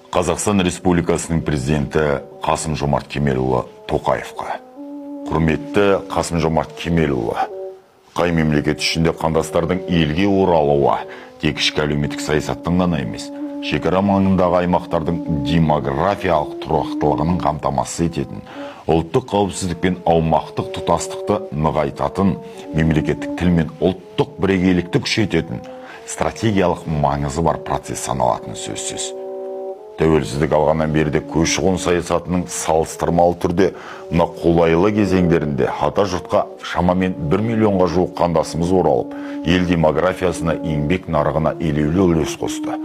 Қазақстан Республикасының президенті Қасым-Жомарт Кемелұлы Тоқаевқа. Құрметті Қасым-Жомарт Кемелұлы, қай мемлекет ішінде қандастардың елге оралуы тек ішкі әлеуметтік саясаттың ғана емес, шекара маңындағы аймақтардың демографиялық тұрақтылығының қамтамасыз ететін, ұлттық қауіпсіздік пен аумақтық тұтастықты нығайтатын, мемлекеттік тіл мен ұлттық бірегейлікті күшейтетін стратегиялық маңызы бар процесс саналатын сөзсіз. Тәуелсіздік алғаннан берде көші-қон саясатының салыстырмалы түрде мына қолайлы кезеңдерінде ата жұртқа шамамен 1 миллионға жуық қандасымыз оралып, ел демографиясына, еңбек нарығына елеулі үлес қосты.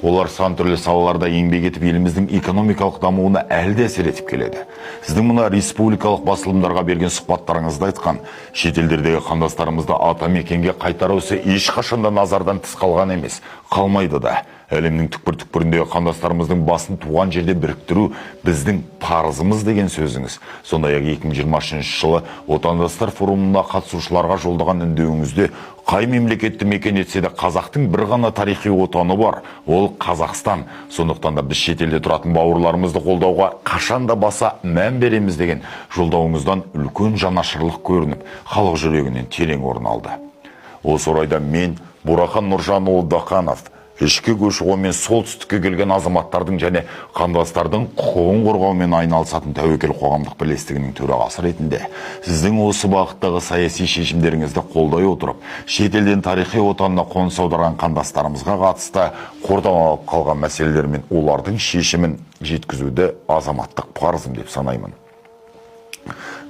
Олар сан түрлі салаларда еңбек етіп, еліміздің экономикалық дамуына әлде әсер етіп келеді. Сіздің мына республикалық басылымдарға берген сұхбаттарыңызда айтқан, шетелдердегі қандастарымызды ата мекенге қайтару ісі ешқашанда назардан тыс қалған емес, қалмайды да. Әлемнің түкпір-түкпіріндегі қандастарымыздың басын туған жерде біріктіру біздің парызымыз деген сөзіңіз. Сондай-ақ 2023 жылы Отандастар форумына қатысушыларға жолдаған үндеуіңізде қай мемлекетті мекен етсе де қазақтың бір ғана тарихи отаны бар, ол Қазақстан. Сондықтан да біз шетелде тұратын бауырларымызды қолдауға қашанда баса мән береміз деген жолдауыңыздан үлкен жанашырлық көрініп, халық жүрегінен терең орын алды. Осы орайда мен Бурахан Нұржанұлы Дақанов, ішкі көші-қон мен солтүстікке келген азаматтардың және қандастардың құқығын қорғаумен айналысатын тәуекел қоғамдық бірлестігінің төрағасы ретінде сіздің осы бағыттағы саяси шешімдеріңізді қолдай отырып, шетелден тарихи отанына қоныс аударған қандастарымызға қатысты қордаланып қалған мәселелер мен олардың шешімін жеткізуді азаматтық парызым деп санаймын.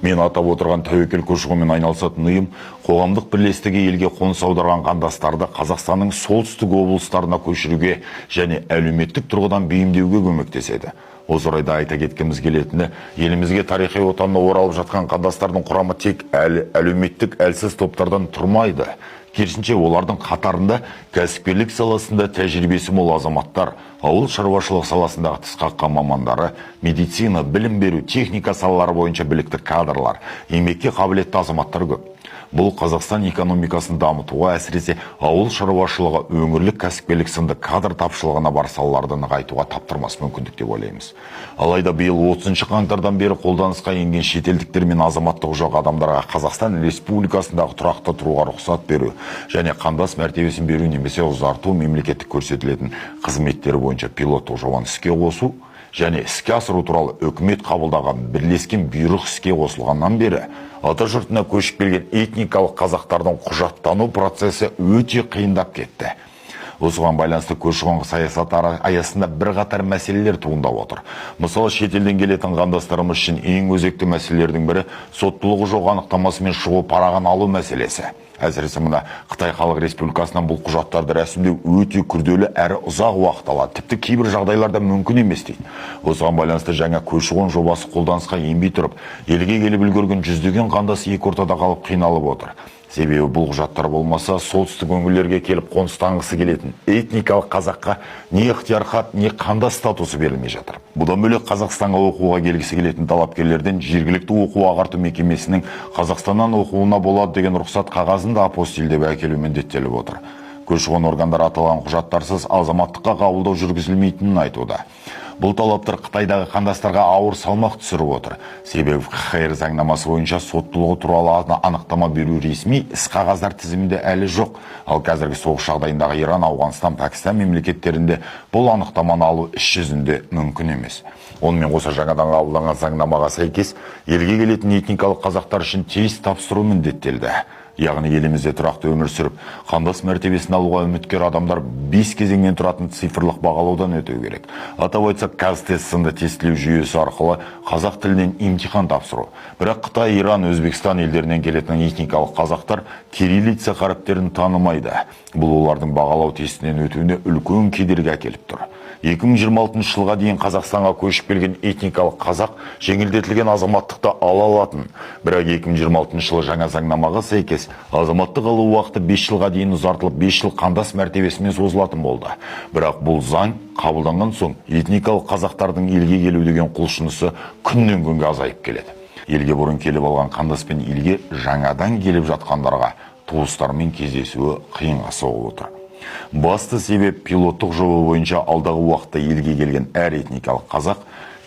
Мен атап отырған тәуекел көші-қонмен айналысатын ұйым қоғамдық бірлестігі елге қоныс аударған қандастарды Қазақстанның солтүстік облыстарына көшіруге және әлеуметтік тұрғыдан бейімдеуге көмектеседі. Осы орайда айта кеткіміз келетіні, елімізге тарихи отанына оралып жатқан қандастардың құрамы тек әлеуметтік әлсіз топтардан тұрмайды. Керісінше олардың қатарында кәсіпкерлік саласында тәжірибесі мол азаматтар, ауыл шаруашылық саласындағы тіс қаққан мамандары, медицина, білім беру, техника салалары бойынша білікті кадрлар, еңбекке қабілетті азаматтар көп. Бұл Қазақстан экономикасын дамытуға, әсіресе ауыл шаруашылығы, өңірлік кәсіпкерлік сынды кадр тапшылығына бар салаларды нығайтуға таптырмас мүмкіндік деп ойлаймыз. Алайда биыл 30 қаңтардан бері қолданысқа енген шетелдіктер мен азаматтығы жоқ адамдарға Қазақстан Республикасындағы тұрақты тұруға рұқсат беру және қандас мәртебесін беру немесе ұзарту мемлекеттік көрсетілетін қызметтері бойынша пилоттық жобаны іске қосу және іске асыру туралы үкімет қабылдаған бірлескен бұйрық іске қосылғаннан бері ата жұртына көшіп келген этникалық қазақтардың құжаттану процесі өте қиындап кетті. Осыған байланысты көші-қон саясаты аясында бірқатар мәселелер туындап отыр. Мысалы, шетелден келетін қандастарымыз үшін ең өзекті мәселелердің бірі соттылығы жоқ анықтамасымен шығу парағын алу мәселесі. Әсіресе мына Қытай Халық Республикасынан бұл құжаттарды рәсімдеу өте күрделі әрі ұзақ уақыт алады. Тіпті кейбір жағдайларда мүмкін емес дейді. Осыған байланысты жаңа көші-қон жобасы қолданысқа енбей тұрып, елге келіп үлгерген жүздеген қандас екі ортада қалып қиналып отыр. Себебі бұл құжаттар болмаса, солтүстік өңірлерге келіп қоныстанғысы келетін этникалық қазаққа не ықтиярхат, не қандас статусы берілмей жатыр. Бұдан бөлек Қазақстанға оқуға келгісі келетін талапкерлерден жергілікті оқу ағарту мекемесінің Қазақстаннан оқуына болады деген рұқсат қағазын да апостильдеп әкелу міндеттеліп отыр. Көші-қон органдары аталған құжаттарсыз азаматтыққа қабылдау жүргізілмейтінін айтуда. Бұл талаптар Қытайдағы қандастарға ауыр салмақ түсіріп отыр. Себебі ХХР заңнамасы бойынша соттылығы туралы анықтама беру ресми іс қағаздар тізімінде әлі жоқ. Ал қазіргі соғыс жағдайындағы Иран, Ауғанстан, Пәкістан мемлекеттерінде бұл анықтаманы алу іс жүзінде мүмкін емес. Онымен қоса жаңадан қабылданған заңнамаға сәйкес елге келетін этникалық қазақтар үшін тест тапсыру міндеттелді. Яғни елімізде тұрақты өмір сүріп, қандас мәртебесін алуға үміткер адамдар 5 кезеңнен тұратын цифрлық бағалаудан өтеу керек. Атап айтсақ, қазтест сынды тестілеу жүйесі арқылы қазақ тілінен имтихан тапсыру. Бірақ Қытай, Иран, Өзбекстан елдерінен келетін этникалық қазақтар кириллица қаріптерін танымайды. Бұл олардың бағалау тестінен өтуіне үлкен кедергі әкеліп тұр. 2026 жылға дейін Қазақстанға көшіп келген этникалық қазақ жеңілдетілген азаматтықты ала алатын. Бірақ 2026 жылы жаңа заңнамаға сәйкес азаматтық алу уақыты 5 жылға дейін ұзартылып, 5 жыл қандас мәртебесімен созылатын болды. Бірақ бұл заң қабылданған соң этникалық қазақтардың елге келу деген құлшынысы күннен күнге азайып келеді. Елге бұрын келіп алған қандас пен елге жаңадан келіп жатқандарға туыстармен кездесуі қиынға соғып отыр. Басты себеп пилоттық жоба бойынша алдағы уақытта елге келген әр этникалық қазақ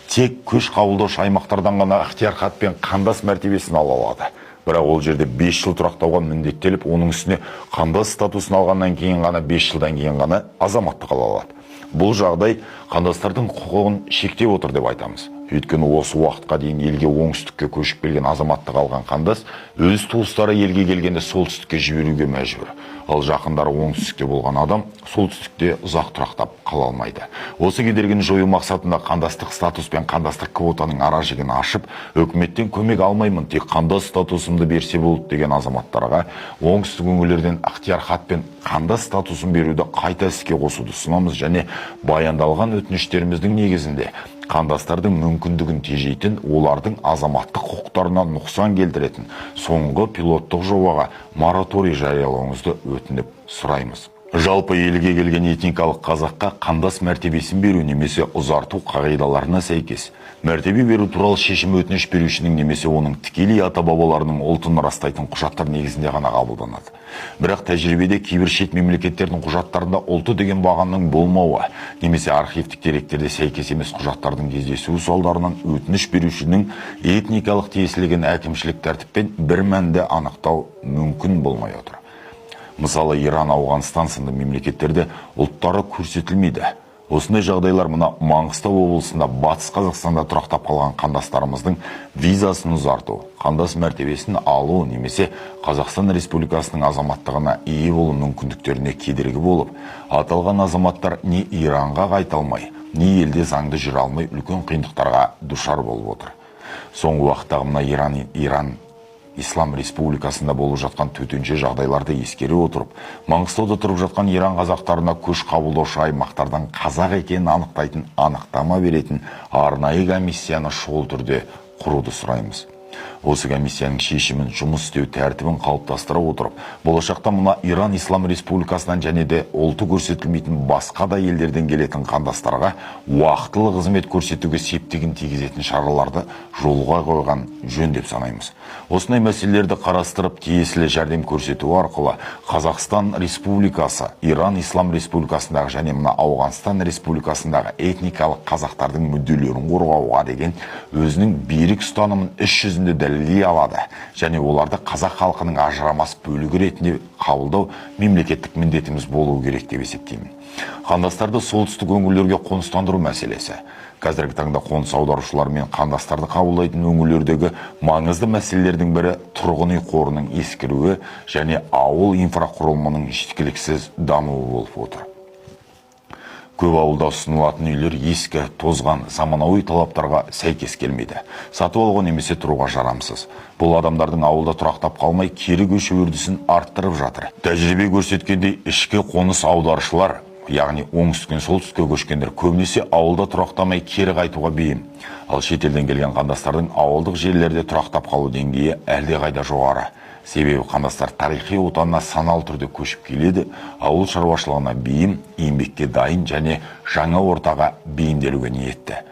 тек көш қабылдаушы аймақтардан ғана ықтияр-хат пен қандас мәртебесін ала алады. Бірақ ол жерде 5 жыл тұрақтауға міндеттеліп, оның үстіне қандас статусын алғаннан кейін ғана 5 жылдан кейін ғана азаматтық ала алады. Бұл жағдай қандастардың құқығын шектеп отыр деп айтамыз. Өйткені осы уақытқа дейін елге оңтүстікке көшіп келген азаматтық алған қандас өз туыстары елге келгенде солтүстікке жіберуге мәжбүр. Ал жақындары оңтүстікте болған адам солтүстікте ұзақ тұрақтап қала алмайды. Осы кедергіні жою мақсатында қандастық статус пен қандастық квотаның ара-жігін ашып, өкіметтен көмек алмаймын, тек қандас статусымды берсе болды деген азаматтарға оңтүстік өңірлерден ықтияр-хат пен қандас статусын беруді қайта іске қосуды ұсынамыз және баяндалған өтініштеріміздің негізінде қандастардың мүмкіндігін тежейтін, олардың азаматтық құқықтарына нұқсан келтіретін соңғы пилоттық жобаға мораторий жариялауыңызды өтініп сұраймыз. Жалпы елге келген этникалық қазаққа қандас мәртебесін беру немесе ұзарту қағидаларына сәйкес мәртебе беру туралы шешім өтініш берушінің немесе оның тікелей ата-бабаларының ұлтын растайтын құжаттар негізінде ғана қабылданады. Бірақ тәжірибеде кейбір шет мемлекеттердің құжаттарында ұлты деген бағанның болмауы немесе архивтік деректерде сәйкес емес құжаттардың кездесуі салдарынан өтініш берушінің этникалық тиесілігін әкімшілік тәртіппен бір мәнді анықтау мүмкін болмай отыр. Мысалы, Иран, Ауғанстан сынды мемлекеттерде ұлттары көрсетілмейді. Осындай жағдайлар мына Маңғыстау облысында Батыс Қазақстанда тұрақтап қалған қандастарымыздың визасын ұзарту, қандас мәртебесін алу немесе Қазақстан Республикасының азаматтығына ие болу мүмкіндіктеріне кедергі болып, аталған азаматтар не Иранға қайта алмай, не елде заңды жүре алмай үлкен қиындықтарға душар болып отыр. Соңғы уақыттағы мына Иран Ислам Республикасында болып жатқан төтенше жағдайларды ескере отырып, Маңғыстауда тұрып жатқан Иран қазақтарына көш қабылдаушы аймақтардан қазақ екенін анықтайтын анықтама беретін арнайы комиссияны шұғыл түрде құруды сұраймыз. Осы комиссияның шешімін жұмыс істеу тәртібін қалыптастыра отырып, болашақта мына Иран Ислам Республикасынан және де ұлты көрсетілмейтін басқа да елдерден келетін қандастарға уақытылы қызмет көрсетуге септігін тигізетін шараларды жолға қойған жөн деп санаймыз. Осындай мәселелерді қарастырып, тиесілі жәрдем көрсету арқылы Қазақстан Республикасы, Иран Ислам Республикасындағы және мына Ауғанстан Республикасындағы этникалық қазақтардың мүдделерін қорғауға деген өзінің берік ұстанымын іс жүзінде дәлелдей алады және оларды қазақ халқының ажырамас бөлігі ретінде қабылдау мемлекеттік міндетіміз болуы керек деп есептеймін. Қандастарды солтүстік өңірлерге қоныстандыру мәселесі қазіргі таңда қоныс аударушылар мен қандастарды қабылдайтын өңірлердегі маңызды мәселелердің бірі тұрғын үй қорының ескіруі және ауыл инфрақұрылымының жеткіліксіз дамуы болып отыр. Көп ауылда ұсынылатын үйлер ескі, тозған, заманауи талаптарға сәйкес келмейді. Сатып алуға немесе тұруға жарамсыз. Бұл адамдардың ауылда тұрақтап қалмай, кері көшу үрдісін арттырып жатыр. Тәжірибе көрсеткендей, ішкі қоныс аударушылар, яғни оңтүстіктен солтүстікке көшкендер көбінесе ауылда тұрақтамай кері қайтуға бейім. Ал шетелден келген қандастардың ауылдық жерлерде тұрақтап қалу деңгейі әлдеқайда жоғары. Себебі қандастар тарихи отанына саналы түрде көшіп келеді, ауыл шаруашылығына бейім, еңбекке дайын және жаңа ортаға бейімделуге ниетті.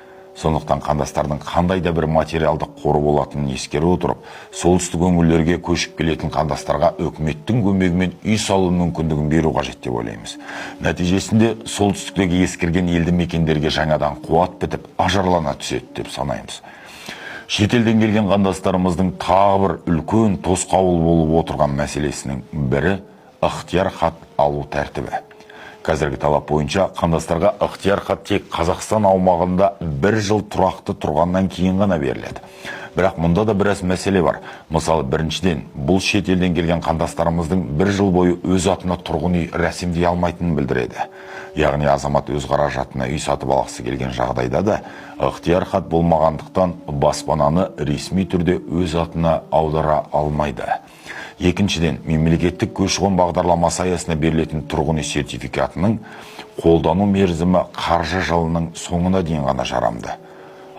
Сондықтан қандастардың қандай да бір материалдық қоры болатынын ескере отырып, солтүстік өңірлерге көшіп келетін қандастарға өкіметтің көмегімен үй салу мүмкіндігін беру қажет деп ойлаймыз. Нәтижесінде солтүстіктегі ескірген елді мекендерге жаңадан қуат бітіп, ажарлана түседі деп санаймыз. Шетелден келген қандастарымыздың тағы бір үлкен тосқауыл болып отырған мәселесінің бірі ықтияр хат алу тәртібі. Қазіргі талап бойынша қандастарға ықтияр хат тек Қазақстан аумағында 1 жыл тұрақты тұрғаннан кейін ғана беріледі. Бірақ мұнда да біраз мәселе бар. Мысалы, біріншіден, бұл шетелден келген қандастарымыздың 1 жыл бойы өз атына тұрғын үй рәсімдей алмайтынын білдіреді. Яғни азамат өз қаражатына үй сатып алғысы келген жағдайда да ықтияр хат болмағандықтан баспананы ресми түрде өз атына аудара алмайды. Екіншіден, мемлекеттік көші-қон бағдарламасы аясында берілетін тұрғын үй сертификатының қолдану мерзімі қаржы жылының соңына дейін ғана жарамды.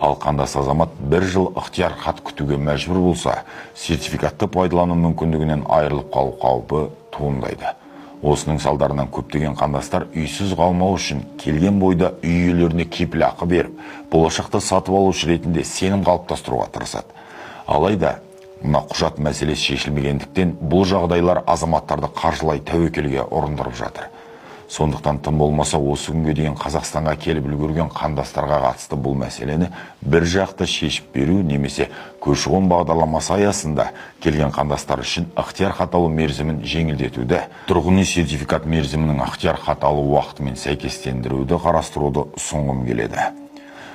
Ал қандас азамат 1 жыл ықтияр хат күтуге мәжбүр болса, сертификатты пайдалану мүмкіндігінен айырылып қалу қаупі туындайды. Осының салдарынан көптеген қандастар үйсіз қалмау үшін келген бойда үй иелеріне кепілақы беріп, болашақта сатып алушы ретінде сенім қалыптастыруға тырысады. Алайда, мына құжат мәселесі шешілмегендіктен бұл жағдайлар азаматтарды қаржылай тәуекелге ұрындырып жатыр. Сондықтан тым болмаса осы күнге дейін Қазақстанға келіп үлгерген қандастарға қатысты бұл мәселені бір жақты шешіп беру немесе көші-қон бағдарламасы аясында келген қандастар үшін ықтияр хат алу мерзімін жеңілдетуді, тұрғын үй сертификат мерзімінің ықтияр хат алу уақытымен сәйкестендіруді қарастыруды ұсынғым келеді.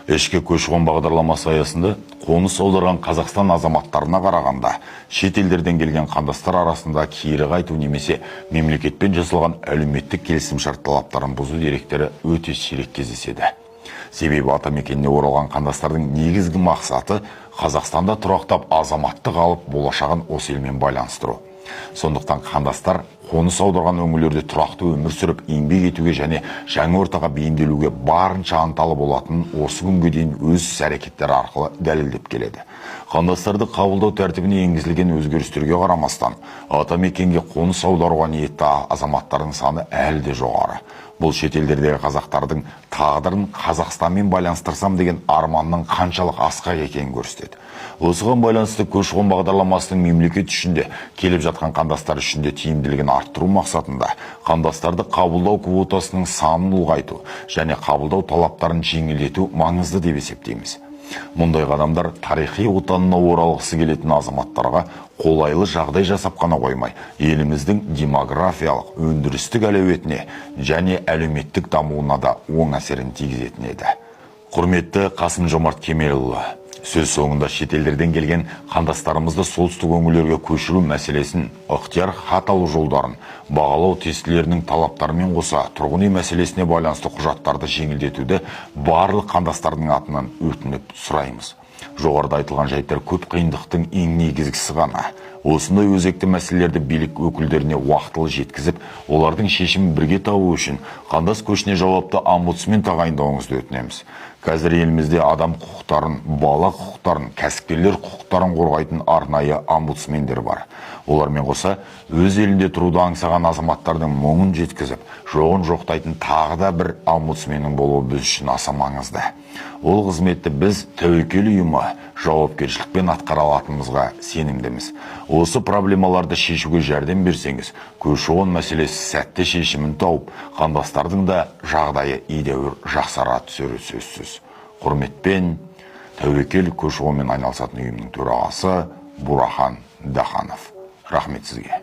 Ішкі көші-қон бағдарламасы аясында қоныс аударған Қазақстан азаматтарына қарағанда шет елдерден келген қандастар арасында кері қайту немесе мемлекетпен жасалған әлеуметтік келісімшарт талаптарын бұзу деректері өте сирек кездеседі. Себебі атамекеніне оралған қандастардың негізгі мақсаты Қазақстанда тұрақтап азаматтық алып болашағын осы елмен байланыстыру. Сондықтан қандастар қоныс аударған өңірлерде тұрақты өмір сүріп, еңбек етуге және жаңа ортаға бейімделуге барынша ынталы болатынын осы күнге дейін өз әрекеттері арқылы дәлелдеп келеді. Қандастарды қабылдау тәртібіне енгізілген өзгерістерге қарамастан, атамекенге қоныс аударуға ниетті азаматтардың саны әлі де жоғары. Бұл шетелдердегі қазақтардың тағдырын Қазақстанмен байланыстырсам деген арманның қаншалық асқақ екенін көрсетеді. Осыған байланысты көші-қон бағдарламасының мемлекет ішінде келіп жатқан қандастар ішінде тиімділігін арттыру мақсатында қандастарды қабылдау квотасының санын ұлғайту және қабылдау талаптарын жеңілдету маңызды деп есептейміз. Мұндай қадамдар тарихи отанына оралғысы келетін азаматтарға қолайлы жағдай жасап қана қоймай, еліміздің демографиялық, өндірістік әлеуетіне және әлеуметтік дамуына да оң әсерін тигізетін еді. Құрметті Қасым-Жомарт Кемелұлы, сөз соңында шетелдерден келген қандастарымызды солтүстік өңірлерге көшіру мәселесін, ықтияр хат алу жолдарын, бағалау тестілерінің талаптарымен қоса тұрғын үй мәселесіне байланысты құжаттарды жеңілдетуді барлық қандастардың атынан өтініп сұраймыз. Жоғарыда айтылған жайттар көп қиындықтың ең негізгісі ғана. Осындай өзекті мәселелерді билік өкілдеріне уақытылы жеткізіп, олардың шешімін бірге табу үшін қандас көшіне жауапты омбудсмен тағайындауыңызды өтінеміз. Қазір елімізде адам құқықтарын, бала құқықтарын, кәсіпкерлер құқықтарын қорғайтын арнайы омбудсмендер бар. Олармен қоса өз елінде тұруды аңсаған азаматтардың мұңын жеткізіп, жоғын жоқтайтын тағы да бір омбудсменнің болуы біз үшін аса маңызды. Ол қызметті біз тәуекел ұйымы жауапкершілікпен атқара алатынымызға сенімдіміз. Осы проблемаларды шешуге жәрдем берсеңіз, көші-қон мәселесі сәтті шешімін тауып, қандастардың да жағдайы едәуір жақсара түсері сөзсіз. Құрметпен, тәуекел көші-қонмен айналысатын ұйымның төрағасы Бурахан Даханов. Рахмет сізге.